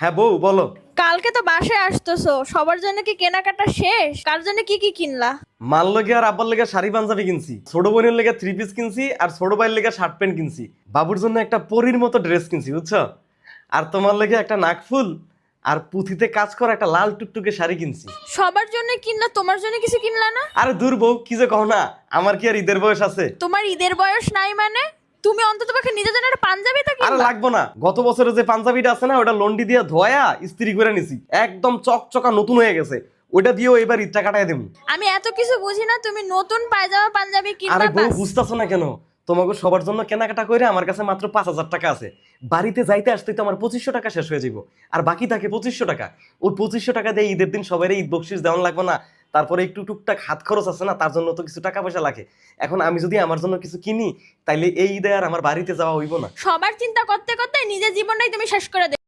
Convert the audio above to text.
হ্যাঁ বউ বলো। কালকে তো বাসায় আসতেছো, সবার জন্য কি কেনাকাটা শেষ? কার জন্য কি কি কিনলা? মার লেগে আর আব্বার লেগে শাড়ি পাঞ্জাবি কিনছি, ছোট বোনের লেগে থ্রি পিস কিনছি, আর ছোট ভাইয়ের লেগে শার্ট প্যান্ট কিনছি। বাবুর জন্য একটা পরীর মতো ড্রেস কিনছি বুঝছো। আর তোমার লেগে একটা নাকফুল আর পুঁথিতে কাজ করা একটা লাল টুকটুকে শাড়ি কিনছি। সবার জন্য কিনলা, তোমার জন্য কিছু কিনলা না? আরে দূর বউ, কি যে কও না, আমার কি আর ঈদের বয়স আছে? তোমার ঈদের বয়স নাই মানে? তুমি অন্তত পক্ষে নিজের জন্য একটা পাঞ্জাবি তো আরে কিনবা। লাগবো না, গত বছরে যে পাঞ্জাবিটা আছে না, ওটা লন্ডি দিয়ে ধোয়া ইস্ত্রি করে নিছি, একদম চকচকা নতুন হয়ে গেছে। ওইটা দিয়েও এবার ঈদটা কাটাই দেবো। আমি এত কিছু বুঝি না, তুমি নতুন পায়জামা পাঞ্জাবি আরে কিনবা বউ বাস। বুঝতেছো না কেন? তোমাকে সবার জন্য কেনাকাটা করে আমার কাছে মাত্র 5,000 টাকা আছে। বাড়িতে যাইতে আসতে তো আমার 2500 টাকা শেষ হয়ে যাবো, আর বাকি থাকে 2500 টাকা। ওই 2500 টাকা দিয়ে ঈদের দিন সবাই ঈদ বকশিস দেওয়ান লাগবে না? তারপরে একটু টুকটাক হাত খরচ আছে না, তার জন্য তো কিছু টাকা পয়সা লাগে। এখন আমি যদি আমার জন্য কিছু কিনি, তাইলে এই ঈদে আর আমার বাড়িতে যাওয়া হইব না। সবার চিন্তা করতে করতে নিজের জীবনটাই তুমি শেষ করে দেবে।